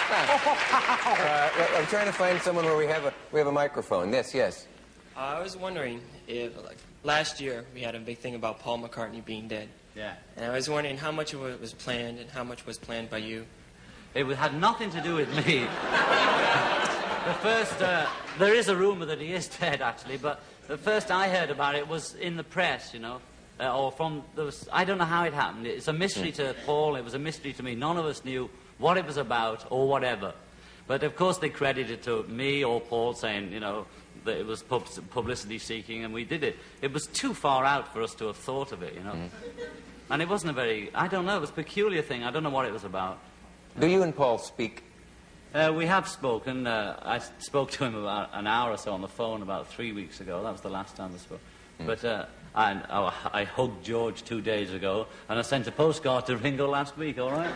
I'm trying to find someone where we have a microphone. Yes. I was wondering if, like, last year we had a big thing about Paul McCartney being dead. Yeah. And I was wondering how much of it was planned and how much was planned by you. It had nothing to do with me. The first, there is a rumor that he is dead, actually, but the first I heard about it was in the press, you know, or from, I don't know how it happened. It's a mystery to Paul, it was a mystery to me. None of us knew what it was about or whatever. But, of course, they credited it to me or Paul saying, you know, that it was publicity seeking, and we did it. It was too far out for us to have thought of it, you know. And it wasn't a very, I don't know, it was a peculiar thing. I don't know what it was about. Do you and Paul speak? We have spoken. I spoke to him about an hour or so on the phone about 3 weeks ago. That was the last time I spoke. But I hugged George 2 days ago, and I sent a postcard to Ringo last week, all right?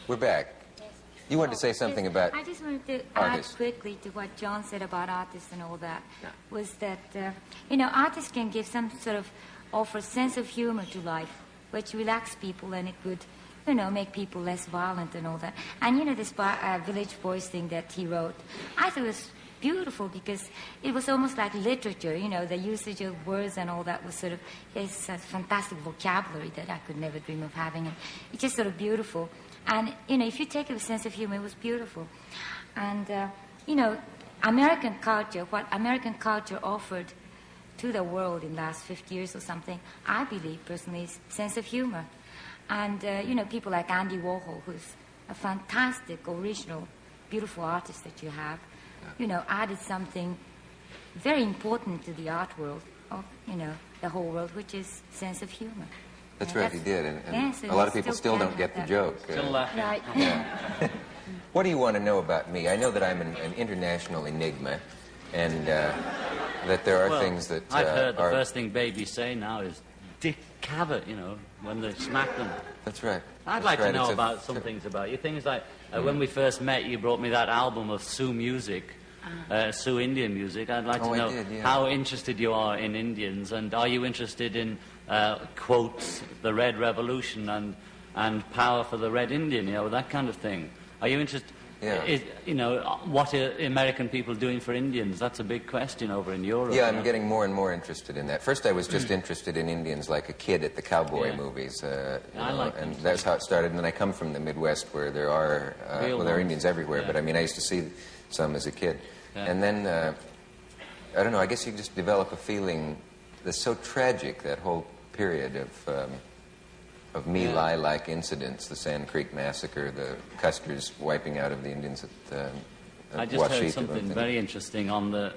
We're back. You wanted to say something about I just wanted to artists. add quickly to what John said about artists and all that. Was that, you know, artists can give some sort of, offer sense of humor to life, which relax people, and it would, you know, make people less violent and all that. And, you know, this Village Boys thing that he wrote, I thought it was beautiful because it was almost like literature, you know, the usage of words and all that was sort of, it's a fantastic vocabulary that I could never dream of having. And it's just sort of beautiful. And, you know, if you take it with sense of humor, it was beautiful. And, you know, American culture, what American culture offered to the world in the last 50 years or something, I believe, personally, is sense of humor. And, you know, people like Andy Warhol, who's a fantastic, original, beautiful artist that you have, you know, added something very important to the art world, of, you know, the whole world, which is sense of humor. That's right, he did. And yes, a lot of people still don't get the joke. Still laughing. Right. Yeah. What do you want to know about me? I know that I'm an international enigma, and that there are things that I've heard the first thing babies say now is Dick Cavett, you know, when they smack them. That's right. I'd like to know about some things about you. Things like when we first met, you brought me that album of Sioux music, Sioux Indian music. I'd like to know how interested you are in Indians, and are you interested in quotes, the Red Revolution and power for the Red Indian, you know, that kind of thing. Are you interested? Yeah. You know, what are American people doing for Indians? That's a big question over in Europe. Yeah, I'm getting more and more interested in that. First, I was just interested in Indians like a kid at the cowboy movies. You know, and that's how it started. And then I come from the Midwest where there are, there are Indians everywhere. But I mean, I used to see some as a kid. Yeah. And then, I don't know, I guess you just develop a feeling that's so tragic, that whole period of My Lai-like incidents, the Sand Creek Massacre, the Custer's wiping out of the Indians at I just heard something very interesting on the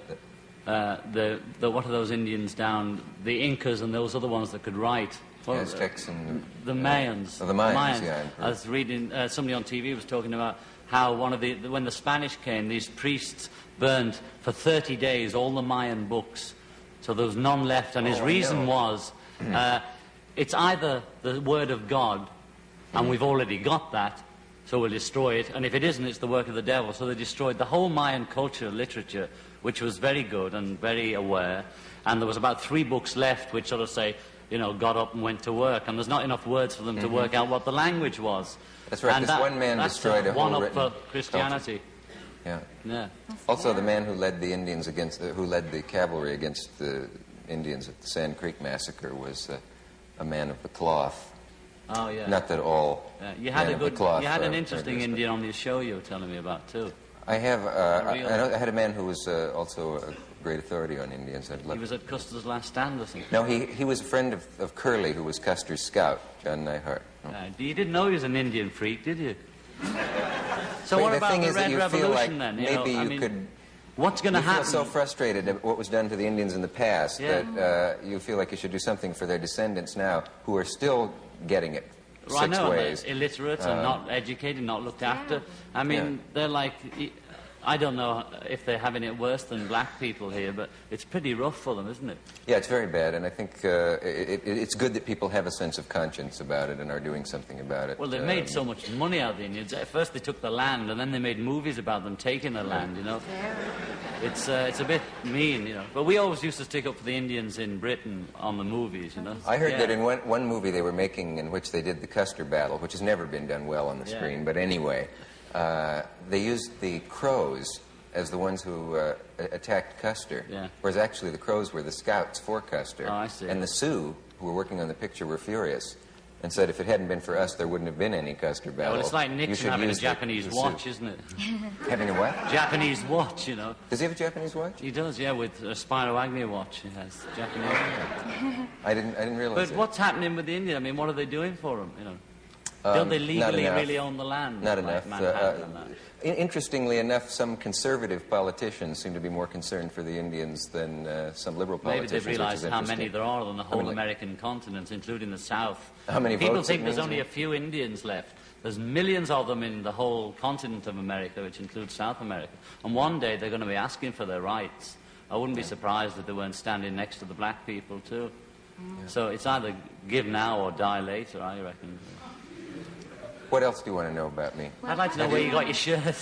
what are those Indians down, the Incas and those other ones that could write? Well, Aztecs and... The Mayans. The Mayans, yeah. I was reading, somebody on TV was talking about how when the Spanish came, these priests burned for 30 days all the Mayan books, so there was none left, and his reason was... it's either the word of God, and we've already got that, so we'll destroy it, and if it isn't, it's the work of the devil. So they destroyed the whole Mayan culture, literature, which was very good and very aware, and there was about 3 books left which sort of say, you know, got up and went to work, and there's not enough words for them to work out what the language was. That's right, because one man destroyed a whole written one-up for Christianity. Culture. Yeah. Also, the man who led the Indians against, who led the cavalry against the Indians at the Sand Creek Massacre was... a man of the cloth. Oh, yeah. Not that all you had men of the cloth... You had an interesting Indian on your show you were telling me about, too. I have... I had a man who was also a great authority on Indians. He was at Custer's Last Stand or something? No, he was a friend of Curly, who was Custer's scout, John Nyhart. You didn't know he was an Indian freak, did you? So what about the Red Revolution, then? Maybe you could... What's going to happen? You feel so frustrated at what was done to the Indians in the past that you feel like you should do something for their descendants now, who are still getting it six ways. Illiterate and not educated, not looked after. I mean, they're like... I don't know if they're having it worse than black people here, but it's pretty rough for them, isn't it? Yeah, it's very bad, and I think it's good that people have a sense of conscience about it and are doing something about it. Well, they've made so much money out of the Indians. At first they took the land, and then they made movies about them taking the land, you know? It's a bit mean, you know. But we always used to stick up for the Indians in Britain on the movies, you know. I heard that in one movie they were making in which they did the Custer battle, which has never been done well on the screen, but anyway, they used the Crows as the ones who attacked Custer, whereas actually the Crows were the scouts for Custer. Oh, I see. And the Sioux, who were working on the picture, were furious and said if it hadn't been for us, there wouldn't have been any Custer battle. Well, it's like Nixon having a Japanese watch, Sioux. isn't it? Having a what? Japanese watch, you know. Does he have a Japanese watch? He does, yeah, with a Spiro Agnew watch. He has Japanese watch. I didn't realize But what's happening with the Indian? I mean, what are they doing for them, you know? Don't they not legally enough. really own the land? Not like enough. Manhattan and that? Interestingly enough, some conservative politicians seem to be more concerned for the Indians than some liberal Maybe politicians. they've realised which is how many interesting. there are on the whole like- American continent, including the South. How many People votes think it there's means? only a few Indians left. There's millions of them in the whole continent of America, which includes South America. And one day they're going to be asking for their rights. I wouldn't be surprised if they weren't standing next to the black people, too. So it's either give now or die later, I reckon. What else do you want to know about me? I'd like to know where you got your shirt.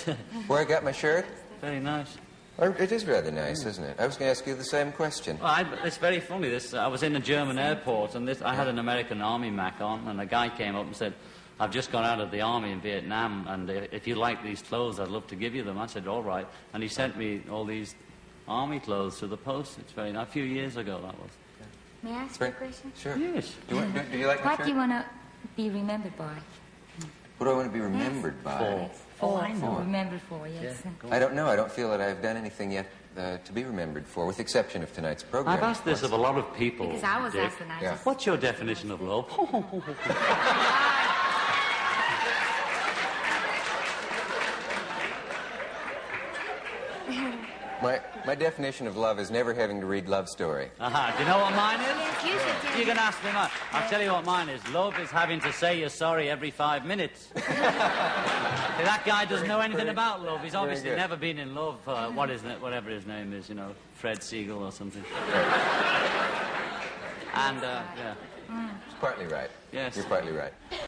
Where I got my shirt? Very nice. It is rather nice, isn't it? I was going to ask you the same question. Well, it's very funny. I was in a German airport, and I had an American Army Mac on, and a guy came up and said, I've just got out of the Army in Vietnam, and if you like these clothes, I'd love to give you them. I said, all right. And he sent me all these Army clothes to the post. It's very nice. A few years ago, that was. May I ask you a question? Sure. Yes. Do you like my What shirt? do you want to be remembered by? What do I want to be remembered by? Remembered for, yes. I don't know. I don't feel that I've done anything yet to be remembered for, with the exception of tonight's program. I've asked this of a lot of people. Because I was Dick. asked and I just... What's your definition of love? My definition of love is never having to read Love Story. Do you know what mine is? Yes, you should tell You me. can ask me mine. I'll tell you what mine is. Love is having to say you're sorry every 5 minutes. See, that guy doesn't know anything about love. He's obviously good. never been in love. Whatever his name is, you know, Fred Siegel or something. And, yeah. It's partly right. Yes. You're partly right.